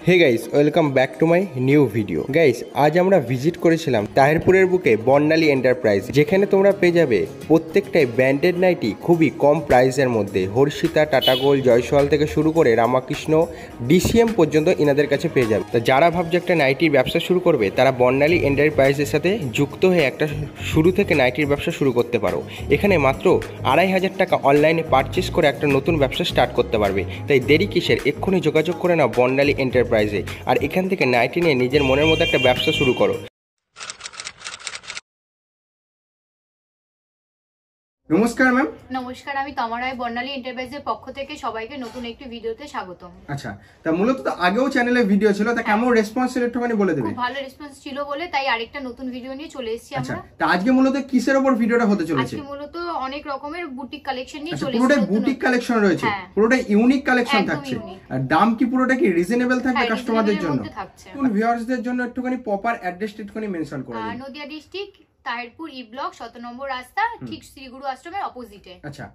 Hey guys, welcome back to my new video. Guys, আজ আমরা visit করেছিলাম তাহিরপুরের বুকে বর্ণালী এন্টারপ্রাইজ, যেখানে তোমরা পেয়ে যাবে প্রত্যেকটাই ব্র্যান্ডেড নাইটি খুবই কম প্রাইসের মধ্যে। হর্ষিতা, টাটা গোল্ড, জয়সওয়াল থেকে শুরু করে রামাকৃষ্ণ, ডিসিএম পর্যন্ত এনাদের কাছে পেয়ে যাবে। তো যারা ভাবছে একটা নাইটির ব্যবসা শুরু করবে, তারা বর্ণালী এন্টারপ্রাইজের সাথে যুক্ত হয়ে একটা শুরু থেকে নাইটির ব্যবসা শুরু করতে পারো। এখানে মাত্র 2500 টাকা অনলাইনে পারচেস করে একটা নতুন ব্যবসা স্টার্ট করতে পারবে। তাই দেরি কিসের, এক্ষুনি যোগাযোগ করে নাও বর্ণালী এন্টারপ্রাইজে, আর এখান থেকে নাইটি নিয়ে নিজের মনের মতো একটা ব্যবসা শুরু করো। নমস্কার ম্যাম। নমস্কার, আমি তমারায় বর্ণালী এন্টারপ্রাইজের পক্ষ থেকে সবাইকে নতুন একটি ভিডিওতে স্বাগতম। আচ্ছা, তা মূলত তো আগেও চ্যানেলে ভিডিও ছিল, তা কেমন রেসপন্স ছিল একটুখানি বলে দেবেন? খুব ভালো রেসপন্স ছিল বলে তাই আরেকটা নতুন ভিডিও নিয়ে চলে এসেছি আমরা। তা আজকে মূলত কিসের উপর ভিডিওটা হতে চলেছে? আজকে মূলত অনেক রকমের বুটিক কালেকশন নিয়ে চলে এসেছি। পুরোটাই বুটিক কালেকশন রয়েছে, পুরোটাই ইউনিক কালেকশন থাকছে। আর দাম কি পুরোটা কি রিজনেবল থাকবে কাস্টমারদের জন্য? কোন ভিউয়ার্সদের জন্য একটুখানি প্রপার অ্যাড্রেসটা একটুখানি মেনশন করে দিন। Nadia district, Tahirpur E block, 17 নম্বর রাস্তা, ঠিক শ্রীগুরু আশ্রমের অপোজিটে। আচ্ছা,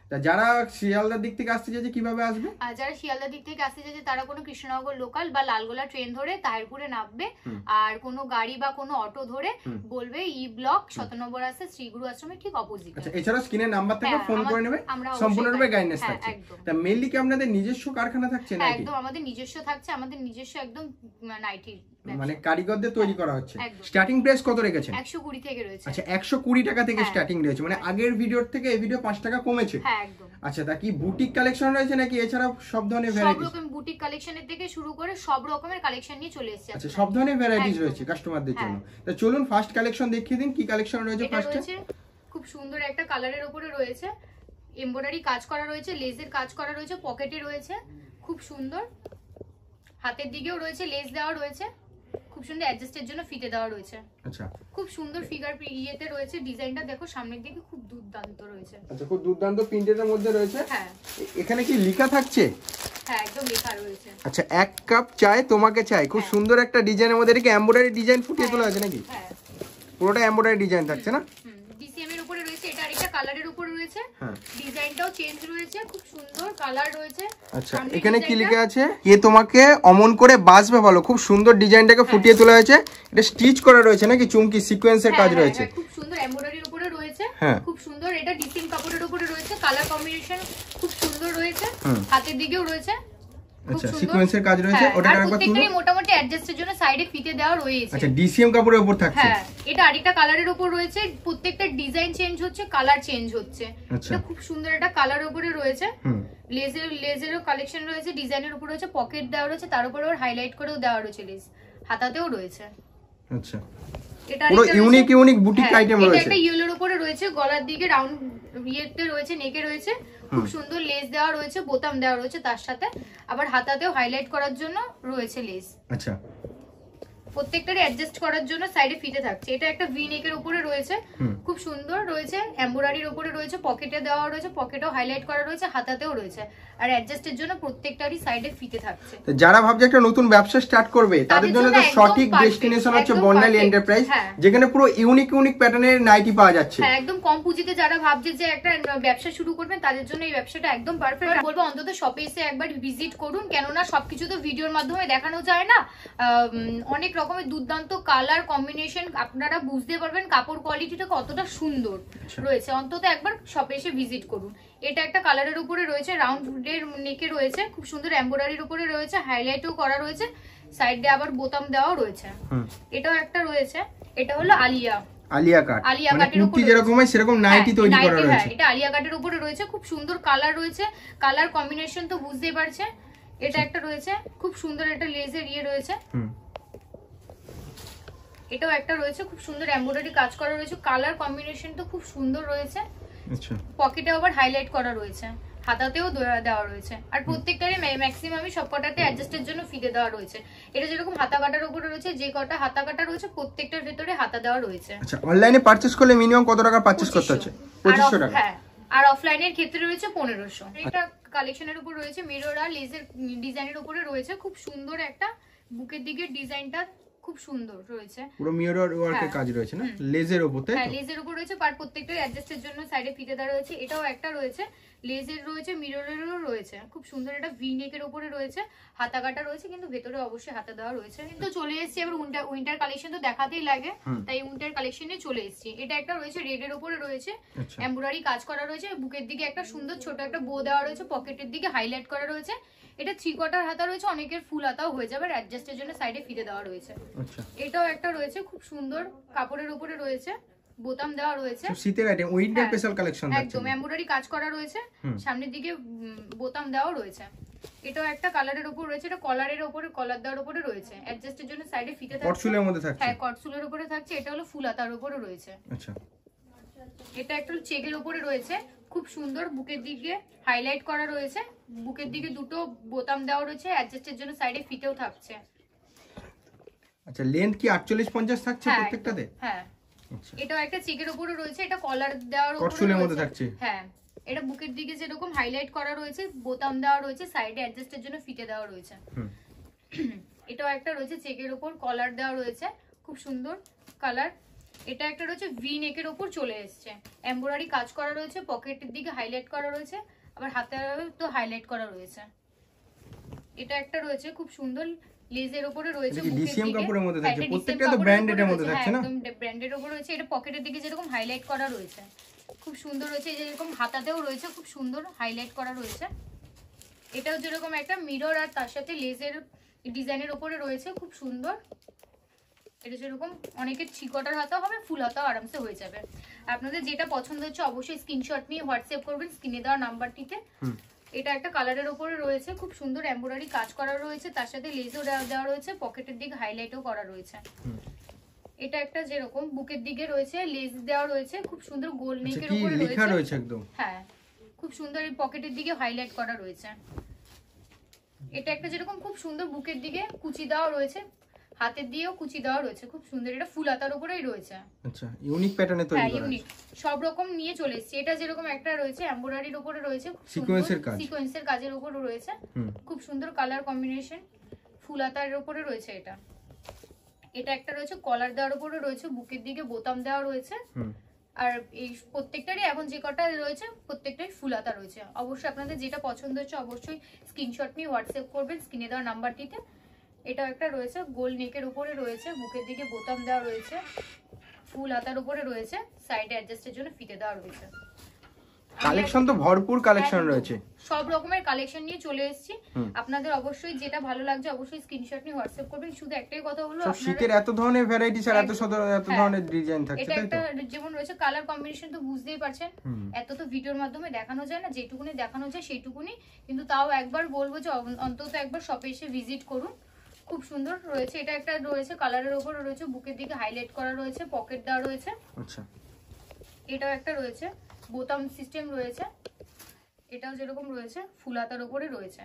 তা যারা শিয়ালদার দিক থেকে আসতে চাইছে কিভাবে আসবে? আর যারা শিয়ালদার দিক থেকে আসতে চাইছে তারা কোনো কৃষ্ণনগর লোকাল বা লালগোলা ট্রেন ধরে তাহিরপুরে নামবে, আর কোনো গাড়ি বা কোনো অটো ধরে বলবে ই ব্লক 17 নম্বর রাস্তা শ্রীগুরু আশ্রমের ঠিক অপোজিট। আচ্ছা, এছাড়া স্ক্রিনের নাম্বার থেকে ফোন করে নেবে, সম্পূর্ণরূপে গাইডেন্স থাকছে। তা মেইনলি কি আপনাদের নিজস্ব কারখানা থাকছে নাকি? একদম আমাদের নিজস্ব থাকছে, আমাদের নিজস্ব একদম নাইটি, মানে কারিগরদের তৈরি করা হচ্ছে। স্টার্টিং প্রাইস কত রেখেছেন? 120 থেকে রয়েছে। আচ্ছা, 120 টাকা থেকে স্টার্টিং রয়েছে, মানে আগের ভিডিওর থেকে এই ভিডিও 5 টাকা কমেছে। হ্যাঁ একদম। আচ্ছা, তা কি বুটিক কালেকশন রয়েছে নাকি এছাড়া সব ধরনের ভ্যারাইটিস? সব রকম বুটিক কালেকশনের থেকে শুরু করে সব রকমের কালেকশন নিয়ে চলে এসেছে। আচ্ছা, সব ধরনের ভ্যারাইটিস রয়েছে কাস্টমারদের জন্য। তা চলুন ফার্স্ট কালেকশন দেখিয়ে দিন, কি কালেকশন রয়েছে ফার্স্টে? খুব সুন্দর একটা কালারের উপরে রয়েছে, এমব্রয়ডারি কাজ করা রয়েছে, লেজের কাজ করা রয়েছে, পকেটে রয়েছে, খুব সুন্দর। হাতের দিকেও রয়েছে লেস দেওয়া রয়েছে, খুব সুন্দর অ্যাডজাস্টের জন্য ফিতে দেওয়া রয়েছে। আচ্ছা, খুব সুন্দর ফিগার ইয়েতে রয়েছে, ডিজাইনটা দেখো সামনের দিকে খুব দুর্দান্ত রয়েছে। আচ্ছা, খুব দুর্দান্ত প্রিন্টের মধ্যে রয়েছে। হ্যাঁ, এখানে কি লেখা থাকছে? হ্যাঁ একদম লেখা রয়েছে। আচ্ছা, এক কাপ চায় তোমাকে চাই, খুব সুন্দর একটা ডিজাইনের মধ্যে। এটা কি এমব্রয়ডারি ডিজাইন ফুটিয়ে তোলা আছে নাকি? হ্যাঁ, পুরোটা এমব্রয়ডারি ডিজাইন থাকছে না? ডিসিএম এর উপরে রয়েছে, এটা আরেকটা কালারের উপরে রয়েছে। ডিজাইনটাও চেঞ্জ রয়েছে, খুব সুন্দর কালার রয়েছে। আচ্ছা, এখানে কি লেখা আছে? কে তোমাকে অমন করে বাসবে বলো। খুব সুন্দর ডিজাইনটাকে ফুটিয়ে তোলা হয়েছে। এটা স্টিচ করা রয়েছে নাকি চুমকি সিকোয়েন্সের কাজ রয়েছে? খুব সুন্দর এমব্রয়ডারির উপরে রয়েছে, হ্যাঁ খুব সুন্দর। এটা ডিসিএম কাপড়ের উপরে রয়েছে, কালার কম্বিনেশন খুব সুন্দর রয়েছে। হাতের দিকেও রয়েছে, আচ্ছা, সিকোয়েন্সের কাজ রয়েছে। ওটা আরেকবার তুলো। প্রত্যেকটাই মোটামুটি অ্যাডজাস্টের জন্য সাইডে ফিতে দেওয়া রয়েছে। আচ্ছা, ডিসিএম কাপড়ের উপর থাকছে। হ্যাঁ, এটা আরেকটা কালারের উপর রয়েছে, প্রত্যেকটা ডিজাইন চেঞ্জ হচ্ছে, কালার চেঞ্জ হচ্ছে। এটা খুব সুন্দর একটা কালারের উপরে রয়েছে। লেজেরও কালেকশন রয়েছে, ডিজাইনের উপর রয়েছে, পকেট দেওয়া রয়েছে, তার উপরে ওর হাইলাইট করেও দেওয়া রয়েছে লেস, হাতাতেও রয়েছে। আচ্ছা, এটা পুরো ইউনিক ইউনিক বুটিক আইটেম রয়েছে। এটা একটা ইয়েলোর উপরে রয়েছে, গলার দিকে রাউন্ড ইয়েতে রয়েছে, নেকে রয়েছে, খুব সুন্দর লেস দেওয়া রয়েছে, বোতাম দেওয়া রয়েছে, তার সাথে আবার হাতাতেও হাইলাইট করার জন্য রয়েছে লেস। আচ্ছা, প্রত্যেকটারে অ্যাডজাস্ট করার জন্য সাইডে ফিতে থাকছে। এটা একটা ভি নেকের উপরে রয়েছে, খুব সুন্দর রয়েছে, এমব্রয়ডারির উপরে রয়েছে, পকেটে দেওয়া রয়েছে, পকেটেও হাইলাইট করা রয়েছে, হাতাতেও রয়েছে, আর অ্যাডজাস্টের জন্য প্রত্যেকটারই সাইডে ফিতে থাকছে। তো যারা ভাবছে একটা নতুন ব্যবসা স্টার্ট করবে, তাদের জন্য তো সঠিক ডেস্টিনেশন হচ্ছে বর্ণালী এন্টারপ্রাইজ, যেখানে পুরো ইউনিক ইউনিক প্যাটার্নের নাইটি পাওয়া যাচ্ছে। হ্যাঁ, একদম কম পুঁজিতে যারা ভাবছে যে একটা ব্যবসা শুরু করবেন, তাদের জন্য এই ব্যবসাটা একদম পারফেক্ট। বলবো অন্তত শপে এসে একবার ভিজিট করুন, কেননা সবকিছু তো ভিডিওর মাধ্যমে দেখানো যায় না। অনেক রকমের দুর্দান্ত কালার কম্বিনেশন, আপনারা বুঝতে পারবেন কাপড় কোয়ালিটিটা কতটা সুন্দর রয়েছে। অন্তত একবার শপে এসে ভিজিট করুন। এটা একটা কালারের উপরে রয়েছে, রাউন্ডের নেকে রয়েছে, খুব সুন্দর এমব্রয়ডারির উপরে রয়েছে, হাইলাইটও করা রয়েছে, সাইডে আবার বোতাম দেওয়াও রয়েছে। এটাও একটা রয়েছে, এটা হলো আলিয়া কাট, মানে কুর্তি যেরকম হয় সেরকম নাইটি তৈরি করা রয়েছে। এটা আলিয়া কাটের উপরে রয়েছে, খুব সুন্দর কালার রয়েছে, কালার কম্বিনেশন তো বুঝতেই পারছেন। এটা একটা রয়েছে, খুব সুন্দর একটা লেজের ইয়ে রয়েছে। এটাও একটা রয়েছে, খুব সুন্দর এমব্রয়ডারি কাজ করা রয়েছে, কালার কম্বিনেশন তো খুব সুন্দর রয়েছে। আচ্ছা, পকেটে আবার হাইলাইট করা রয়েছে, হাতাতেও দেওয়া রয়েছে, আর প্রত্যেকটারই ম্যাক্সিমামই সবকটাতে অ্যাডজাস্টের জন্য ফিতে দেওয়া রয়েছে। এটা যেরকম হাতা কাটার উপরে রয়েছে, যে কটা হাতা কাটা রয়েছে প্রত্যেকটার ভিতরে হাতা দেওয়া রয়েছে। আচ্ছা, অনলাইনে পারচেজ করলে মিনিমাম কত টাকা পারচেজ করতে হচ্ছে? 2500 টাকা। হ্যাঁ, আর অফলাইনের ক্ষেত্রে রয়েছে 1500। এটা কালেকশনের উপর রয়েছে, মিরর আর লেজের ডিজাইনের উপরে রয়েছে, খুব সুন্দর একটা বুকের দিকে ডিজাইনটা খুব সুন্দর রয়েছে, পুরো মিরর ওয়ার্কের কাজ রয়েছে না, লেজের উপর, তাই হ্যাঁ তো? লেজের উপর রয়েছে, পার প্রত্যেকটা অ্যাডজাস্টের জন্য সাইডে ফিতে দেওয়া রয়েছে। এটাও একটা রয়েছে লেজের রয়েছে, মিররেরও রয়েছে, খুব সুন্দর। এটা ভি নেকের উপরে রয়েছে, হাতা কাটা রয়েছে, কিন্তু ভেতরে অবশ্যই হাতা দেওয়া রয়েছে। কিন্তু চলে এসেছি এবার উইন্টার কালেকশন তো দেখাতেই লাগে, তাই উইন্টার কালেকশনে চলে এসেছি। এটা একটা রয়েছে রেড এর উপরে রয়েছে, এমব্রয়ডারি কাজ করা রয়েছে, বুকের দিকে একটা সুন্দর ছোট একটা বো দেওয়া রয়েছে, পকেটের দিকে হাইলাইট করা রয়েছে। এটা 3/4 হাতা রয়েছে, অনেকের ফুল হাতাও হয়ে যাবে, আর অ্যাডজাস্টের জন্য সাইডে ফিতে দেওয়া রয়েছে। এটাও একটা রয়েছে খুব সুন্দর, কাপড়ের উপরে রয়েছে, বোতাম দেওয়া রয়েছে, শীতের আইটেম, উইন্টার স্পেশাল কালেকশন একদম এমব্রয়ডারি কাজ করা রয়েছে, সামনের দিকে বোতাম দেওয়া রয়েছে। এটাও একটা কালারের উপর রয়েছে, এটা কলারের উপরে, কলার দেওয়ার উপরে রয়েছে, অ্যাডজাস্টের জন্য সাইডে ফিতে থাকছে, কটসুলের মধ্যে থাকছে, হ্যাঁ কটসুলের উপরে থাকছে। এটা হলো ফুল হাতার উপরে রয়েছে। আচ্ছা, এটা একটা চেকের উপরে রয়েছে, খুব সুন্দর, বুকের দিকে হাইলাইট করা রয়েছে, বুকের দিকে দুটো বোতাম দেওয়া রয়েছে, অ্যাডজাস্টের জন্য সাইডে ফিতেও থাকছে। আচ্ছা, লেন্থ কি 48-50 থাকছে প্রত্যেকটাতে? হ্যাঁ, এটাও একটা চেকের উপরে রয়েছে, এটা কলার দেওয়ার উপরে কটসুলের মধ্যে থাকছে, হ্যাঁ। এটা বুকের দিকে যেরকম হাইলাইট করা রয়েছে, বোতাম দেওয়া রয়েছে, সাইডে অ্যাডজাস্টের জন্য ফিতে দেওয়া রয়েছে। এটাও একটা রয়েছে চেকের উপর, কলার দেওয়া রয়েছে, খুব সুন্দর কালার। এটা একটা রয়েছে ভি নেকের উপর চলে এসছে, এমব্রয়ডারি কাজ করা রয়েছে, পকেটের দিকে হাইলাইট করা রয়েছে, আবার হাতে তো হাইলাইট করা রয়েছে। এটা একটা রয়েছে খুব সুন্দর, লেজের উপরে রয়েছে, ডিসিএম কাপড়ের মধ্যে থাকছে, প্রত্যেকটা তো ব্র্যান্ডেড এর মধ্যে থাকছে না, একদম ব্র্যান্ডের উপর রয়েছে। এটা পকেটের দিকে যেরকম হাইলাইট করা রয়েছে, খুব সুন্দর রয়েছে, এই যেরকম হাতাতেও রয়েছে, খুব সুন্দর হাইলাইট করা রয়েছে। এটাও যেরকম একটা মিরর আর তার সাথে লেজের ডিজাইনের উপরে রয়েছে, খুব সুন্দর। এটা যেরকম অনেকের 3/4 হাতা হবে, ফুল হাতাও আরামসে হয়ে যাবে। আপনাদের যেটা পছন্দ হচ্ছে অবশ্যই স্ক্রিনশট নিয়ে হোয়াটসঅ্যাপ করবেন স্ক্রিনে দেওয়া নাম্বারটিতে। এটা একটা কালারের উপরে রয়েছে, খুব সুন্দর এমব্রয়ডারি কাজ করা রয়েছে, তার সাথে লেজও দেওয়া রয়েছে, পকেটের দিকে হাইলাইটও করা রয়েছে। এটা একটা যেরকম বুকের দিকে রয়েছে, লেজ দেওয়া রয়েছে, খুব সুন্দর গোল নেকের উপরে রয়েছে একদম, হ্যাঁ খুব সুন্দর, এই পকেটের দিকে হাইলাইট করা রয়েছে। এটা একটা যেরকম খুব সুন্দর, বুকের দিকে কুচি দেওয়া রয়েছে, হাতের দিয়েও কুচি দেওয়া রয়েছে, খুব সুন্দর। এটা ফুল হাতার উপরেই রয়েছে, আচ্ছা ইউনিক প্যাটার্নে তৈরি করা আছে, ইউনিক সব রকম নিয়ে চলে এসেছে। এটা যেরকম একটা রয়েছে এমব্রয়ডারির উপরে রয়েছে, সিকোয়েন্সের কাজের উপরে রয়েছে, খুব সুন্দর কালার কম্বিনেশন, ফুল হাতার উপরে রয়েছে। এটা একটা রয়েছে কলার দেওয়ার উপরে রয়েছে, বুকের দিকে বোতাম দেওয়া রয়েছে, আর এই প্রত্যেকটারই এখন যে কটা রয়েছে প্রত্যেকটাই ফুল হাতা রয়েছে। অবশ্যই আপনাদের যেটা পছন্দ হচ্ছে অবশ্যই স্ক্রিনশট নিয়ে হোয়াটসঅ্যাপ করবেন স্ক্রিনে দেওয়া নাম্বারটিতে। এটাও একটা রয়েছে গোল নেকের উপরে রয়েছে, বুকের দিকে বোতাম দেওয়া রয়েছে, ফুল হাতার উপরে রয়েছে, সাইডে অ্যাডজাস্টের জন্য ফিতে দেওয়া রয়েছে। কালেকশন তো ভরপুর কালেকশন রয়েছে, সব রকমের কালেকশন নিয়ে চলে এসেছি। আপনাদের অবশ্যই যেটা ভালো লাগছে অবশ্যই স্ক্রিনশট নিয়ে হোয়াটসঅ্যাপ করবেন। শুধু একটাই কথা হলো, শীতের এত ধরনের ভ্যারাইটি আর এত ধরনের ডিজাইন থাকছে, এটা একটা যেমন রয়েছে কালার কম্বিনেশন তো বুঝতেই পারছেন, এত তো ভিডিওর মাধ্যমে দেখানো যায় না, যেটুকুনি দেখানো যায় সেইটুকুনি, কিন্তু তাও একবার বলবো যে অন্তত একবার শপে এসে ভিজিট করুন, খুব সুন্দর রয়েছে। এটা একটা রয়েছে কালারের উপরে রয়েছে, বুকের দিকে হাইলাইট করা রয়েছে, পকেট দেওয়া রয়েছে। আচ্ছা, এটাও একটা রয়েছে বোতাম সিস্টেম রয়েছে, এটাও যেরকম রয়েছে ফুল হাতার উপরে রয়েছে।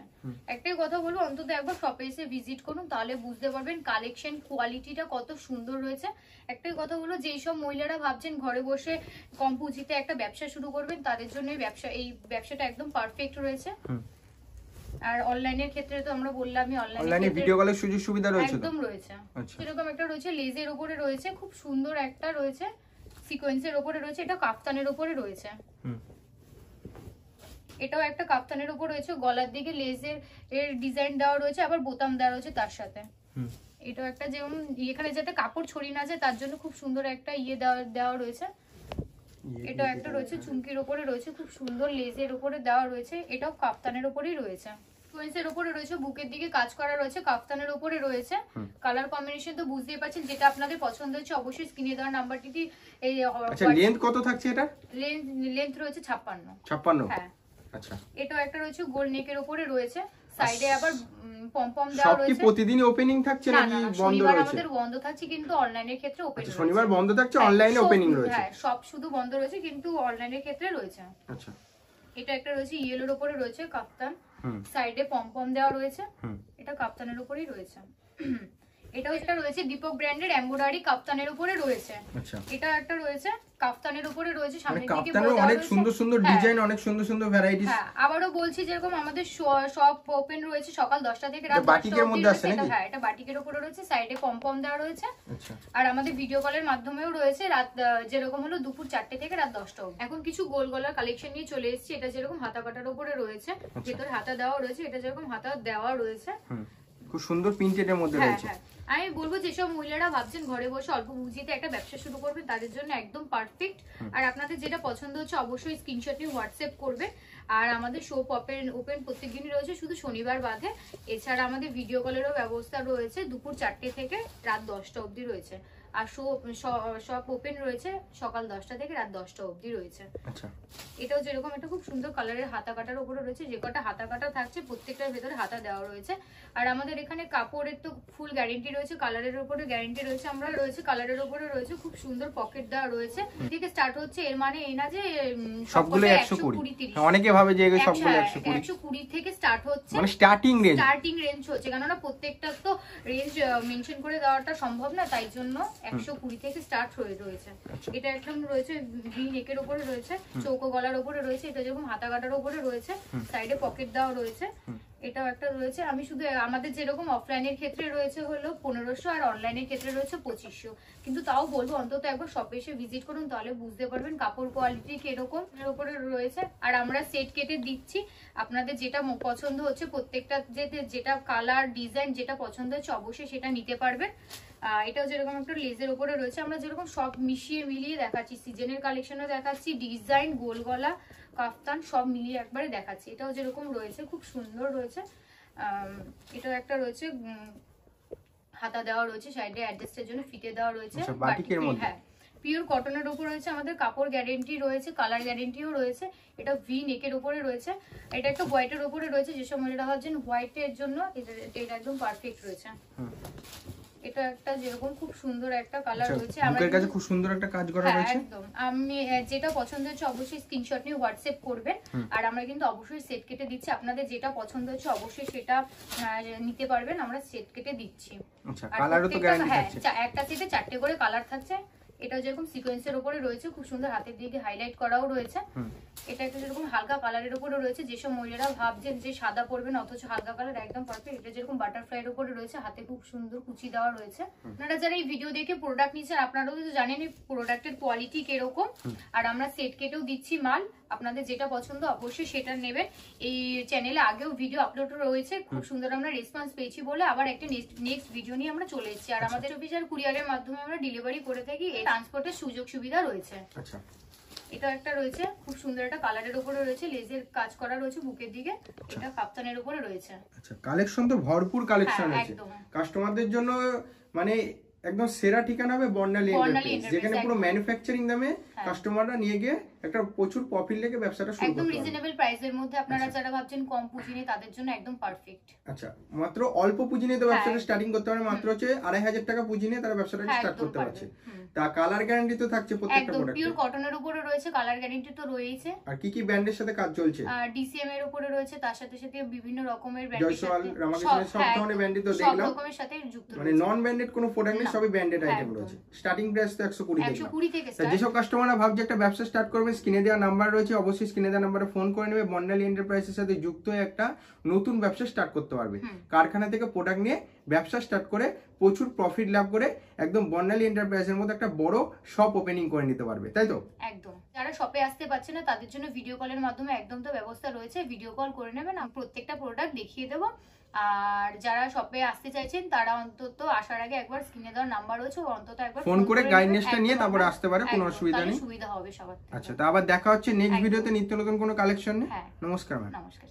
একটাই কথা বলবো, অন্তত একবার শপে এসে ভিজিট করুন, তাহলে বুঝতে পারবেন কালেকশন কোয়ালিটিটা কত সুন্দর রয়েছে। একটাই কথা বলবো, যেই সব মহিলারা ভাবছেন ঘরে বসে কম পুঁজিতে একটা ব্যবসা শুরু করবেন, তাদের জন্য এই ব্যবসাটা একদম পারফেক্ট রয়েছে। আর অনলাইনের ক্ষেত্রে তো আমরা বললামই, অনলাইনে ভিডিও কলের সুযোগ সুবিধা রয়েছে, একদম রয়েছে। এরকম একটা রয়েছে লেজের উপরে রয়েছে, খুব সুন্দর একটা রয়েছে, সিকোয়েন্সের উপরে রয়েছে, এটা কাফতানের উপরে রয়েছে। এটাও একটা কাফতানের উপর রয়েছে, গলার দিকে লেজের ডিজাইন দেওয়া রয়েছে, আবার বোতাম দেওয়া রয়েছে তার সাথে। এটাও একটা যেমন এখানে যাতে কাপড় ছড়িয়ে না যায় তার জন্য খুব সুন্দর একটা দেওয়া রয়েছে। এটা একটা রয়েছে চুমকির উপরে রয়েছে, খুব সুন্দর লেজের উপরে দেওয়া রয়েছে, এটাও কাফতানের উপরেই রয়েছে, সিকোয়েন্সের উপরে রয়েছে, বুকের দিকে কাজ করা রয়েছে, কাফতানের উপরে রয়েছে। কালার কম্বিনেশন তো বুঝতেই পারছেন, যেটা আপনাদের পছন্দ হচ্ছে অবশ্যই স্ক্রিনে দেওয়া নাম্বারটিতে। এই আচ্ছা লেন্থ কত থাকছে এটা? লেন্থ রয়েছে 56। 56, হ্যাঁ আচ্ছা। এটাও একটা রয়েছে গোল নেকের উপরে রয়েছে, সাইডে আবার পমপম দেওয়া রয়েছে। সব কি প্রতিদিনই ওপেনিং থাকছে নাকি বন্ধ রয়েছে? আমাদের বন্ধ থাকছে, কিন্তু অনলাইনের ক্ষেত্রে ওপেন রয়েছে। শনিবার বন্ধ থাকছে, অনলাইনে ওপেনিং রয়েছে। হ্যাঁ, সব শুধু বন্ধ রয়েছে, কিন্তু অনলাইনের ক্ষেত্রে রয়েছে। আচ্ছা, এটা একটা রয়েছে ইয়েলোর উপরে রয়েছে কাফতান, সাইডে পমপম দেওয়া রয়েছে, এটা কাফতানের উপরেই রয়েছে। এটাও একটা রয়েছে দীপক ব্র্যান্ডের এমব্রয়ডারি কাফতানের উপরে রয়েছে। আচ্ছা, এটা একটা রয়েছে কাফতানের উপরে রয়েছে, সামনে মানে থেকে কাপ্তানের অনেক সুন্দর সুন্দর ডিজাইন, অনেক সুন্দর সুন্দর ভ্যারাইটিস। হ্যাঁ, আবারও বলছি যেরকম আমাদের শপ ওপেন রয়েছে সকাল 10টা থেকে রাত 10টা বাটিকের মধ্যে আছে নাকি? হ্যাঁ, এটা বাটিকের উপরে রয়েছে, সাইডে পম দেওয়া রয়েছে। আচ্ছা, আর আমাদের ভিডিও কলের মাধ্যমেও রয়েছে রাত যেরকম হলো দুপুর 4টে থেকে রাত 10টা অবধি। এখন কিছু গোল গলার কালেকশন নিয়ে চলে এসেছি। এটা যেরকম হাতা কাটার উপরে রয়েছে, ভেতরে হাতা দেওয়া রয়েছে, এটা যেরকম হাতা দেওয়া রয়েছে, খুব সুন্দর প্রিন্টেড এর মধ্যে হ্যাঁ রয়েছে। হ্যাঁ, আমি বলবো যেসব মহিলারা ভাবছেন ঘরে বসে অল্প পুঁজিতে একটা ব্যবসা শুরু করবে তাদের জন্য একদম পারফেক্ট। আর আপনাদের যেটা পছন্দ হচ্ছে অবশ্যই স্ক্রিনশট নিয়ে হোয়াটসঅ্যাপ করবে। আর আমাদের শপ ওপেন প্রত্যেকদিনই রয়েছে, শুধু শনিবার বাদে। এছাড়া আমাদের ভিডিও কলেরও ব্যবস্থা রয়েছে, দুপুর 4টে থেকে রাত 10টা অবধি রয়েছে। আর শপ ওপেন রয়েছে সকাল 10টা থেকে রাত 10টা অবধি রয়েছে। আচ্ছা, এটাও যেরকম একটা খুব সুন্দর কালারের হাতা কাটার উপরে রয়েছে, যে কটা হাতা কাটা থাকছে প্রত্যেকটার ভেতরে হাতা দেওয়া রয়েছে। আর আমাদের এখানে কাপড়ের তো ফুল গ্যারেন্টি রয়েছে, কালারের উপরে গ্যারেন্টি রয়েছে, আমরা রয়েছে কালারের উপরে রয়েছে, খুব সুন্দর পকেট দেওয়া রয়েছে। থেকে স্টার্ট হচ্ছে, এর মানে এই না যে সবগুলো 120। অনেকে ভাবে যে এগুলো সবগুলো 120 থেকে স্টার্ট হচ্ছে, মানে স্টার্টিং রেঞ্জ হচ্ছে, কেননা প্রত্যেকটা তো রেঞ্জ মেনশন করে দেওয়াটা সম্ভব না, তাই জন্য 120 থেকে স্টার্ট হয়ে রয়েছে। এটা একদম রয়েছে ভি নেকের উপরে রয়েছে, চৌকো গলার উপরে রয়েছে, এটা যেরকম হাতা কাটার উপরে রয়েছে, সাইডে পকেট দেওয়া রয়েছে। এটাও একটা রয়েছে। আমি শুধু আমাদের যেরকম অফলাইনের ক্ষেত্রে রয়েছে হলো 1500 আর অনলাইনের ক্ষেত্রে রয়েছে 2500, কিন্তু তাও বলবো অন্তত একবার শপে এসে ভিজিট করুন, তাহলে বুঝতে পারবেন কাপড় কোয়ালিটি কিরকম এর উপরে রয়েছে। আর আমরা সেট কেটে দিচ্ছি, আপনাদের যেটা পছন্দ হচ্ছে প্রত্যেকটা যেটা কালার ডিজাইন যেটা পছন্দ হচ্ছে অবশ্যই সেটা নিতে পারবেন। এটাও যেরকম একটা লেজের উপরে রয়েছে, আমরা যেরকম সব মিলিয়ে দেখাচ্ছি, সিজনের কালেকশনও দেখাচ্ছি, ডিজাইন গোল গলা কাফতান সব মিলিয়ে একবারে দেখাচ্ছি। এটাও যেরকম রয়েছে খুব সুন্দর রয়েছে। এটাও একটা রয়েছে হাতা দেওয়া রয়েছে, সাইডে অ্যাডজাস্টের জন্য ফিতে দেওয়া রয়েছে, বাটিকের মধ্যে। হ্যাঁ, পিওর কটনের উপর রয়েছে, আমাদের কাপড় গ্যারেন্টি রয়েছে, কালার গ্যারেন্টিও রয়েছে। এটা ভি নেকের উপরে রয়েছে, এটা একটা হোয়াইটের উপরে রয়েছে, যেসব মহিলারা ভাবছেন হোয়াইটের জন্য এটা একদম পারফেক্ট রয়েছে। এটা একটা যেরকম খুব সুন্দর একটা কালার রয়েছে, আমাদের কাছে খুব সুন্দর একটা কাজ করা রয়েছে একদম। আমি যেটা পছন্দ হচ্ছে অবশ্যই স্ক্রিনশট নিয়ে হোয়াটসঅ্যাপ করবেন। আর আমরা কিন্তু অবশ্যই সেট কেটে দিচ্ছি, আপনাদের যেটা পছন্দ হচ্ছে অবশ্যই সেটা নিতে পারবেন, আমরা সেট কেটে দিচ্ছি। আচ্ছা, কালারও তো গ্যারান্টি থাকছে, একটা সেটে 4টে করে কালার থাকছে। এটা যেরকম সিকোয়েন্সের উপরে রয়েছে, খুব সুন্দর হাতের দিকে হাইলাইট করাও রয়েছে। এটা একটা যেরকম হালকা কালারের উপরে রয়েছে, যেসব মহিলারা ভাবছেন যে সাদা পরবেন অথচ হালকা কালার, একদম পারফেক্ট। এটা যেরকম বাটারফ্লাই এর উপরে রয়েছে, হাতে খুব সুন্দর কুচি দেওয়া রয়েছে। আপনারা যারা এই ভিডিও দেখে প্রোডাক্ট নিচ্ছেন আপনারাও তো জানেন এই প্রোডাক্টের কোয়ালিটি কিরকম। আর আমরা সেট কেটেও দিচ্ছি মাল, আপনাদের যেটা পছন্দ অবশ্যই সেটা নেবেন। এই চ্যানেলে আগেও ভিডিও আপলোড রয়েছে, খুব সুন্দর আমরা রেসপন্স পেয়েছি বলে আবার একটা নেক্সট ভিডিও নিয়ে আমরা চলে এসেছি। আর আমাদের অফিসিয়াল কুরিয়ারের মাধ্যমে আমরা ডেলিভারি করে থাকি, এই ট্রান্সপোর্টের সুযোগ সুবিধা রয়েছে। আচ্ছা, এটা একটা রয়েছে খুব সুন্দর একটা কালারের উপরে রয়েছে, লেজের কাজ করা রয়েছে বুকের দিকে, এটা কাপ্তানের উপরে রয়েছে। আচ্ছা, কালেকশন তো ভরপুর কালেকশন আছে কাস্টমারদের জন্য, মানে একদম সেরা ঠিকানা হবে বর্ণালী এন্টারপ্রাইজ, যেখানে পুরো ম্যানুফ্যাকচারিং দামে কাস্টমাররা নিয়ে গিয়ে একটা প্রচুর প্রফিট লেগে ব্যবসাটা শুরু করতে একদম রিজনেবল প্রাইসের মধ্যে। আপনারা যারা ভাবছেন কম পুঁজি নিয়ে তাদের জন্য একদম পারফেক্ট। আচ্ছা, মাত্র অল্প পুঁজি নিয়ে তো ব্যবসাটা স্টার্টিং করতে পারে, মাত্র হচ্ছে 2500 টাকা পুঁজি নিয়ে তারা ব্যবসাটা স্টার্ট করতে পারছে। তা কালার গ্যারান্টি তো থাকছে প্রত্যেকটা প্রোডাক্টে, পিওর কটনের উপরে রয়েছে, কালার গ্যারান্টি তো রয়েছে। আর কি কি ব্র্যান্ডের সাথে কাজ চলছে? ডিসিএম এর উপরে রয়েছে, তার সাথে সাথে বিভিন্ন রকমের ব্র্যান্ড, জয়সওয়াল, রামাকৃষ্ণের সব ধরনের ব্র্যান্ডই তো দেখলাম, সব রকমের সাথে যুক্ত রয়েছে। মানে নন ব্র্যান্ডেড কোনো প্রোডাক্ট নেই, সবই ব্র্যান্ডেড আইটেম রয়েছে। স্টার্টিং প্রাইস তো 120 থেকে স্টার্ট। যেসব কাস্টমাররা ভাবছে একটা ব্যবসা স্টার্ট করবে, স্ক্রিনে দেওয়া নাম্বার রয়েছে, অবশ্যই স্ক্রিনে দেওয়া নাম্বারে ফোন করে নেবে, বর্ণালী এন্টারপ্রাইজের সাথে যুক্ত হয়ে একটা নতুন ব্যবসা স্টার্ট করতে পারবে। কারখানা থেকে প্রোডাক্ট নিয়ে ব্যবসা স্টার্ট করে প্রচুর প্রফিট লাভ করে একদম বর্ণালী এন্টারপ্রাইজের মধ্যে একটা বড় শপ ওপেনিং করে নিতে পারবে, তাই তো? একদম। যারা শপে আসতে পারছে না তাদের জন্য ভিডিও কলের মাধ্যমে একদম তো ব্যবস্থা রয়েছে, ভিডিও কল করে নেবেন, আমি প্রত্যেকটা প্রোডাক্ট দেখিয়ে দেবো। আর যারা শপে আসতে চাইছেন তারা অন্তত আসার আগে একবার স্ক্রিনে দেওয়ার নাম্বার রয়েছে, অন্তত একবার ফোন করে গাইডেন্সটা নিয়ে তারপরে আসতে পারে, কোনো অসুবিধা নেই, সুবিধা হবে সবার। আচ্ছা, তো আবার দেখা হচ্ছে নেক্সট ভিডিওতে নিত্য নতুন কোনো কালেকশন নিয়ে। নমস্কার ম্যাম। নমস্কার।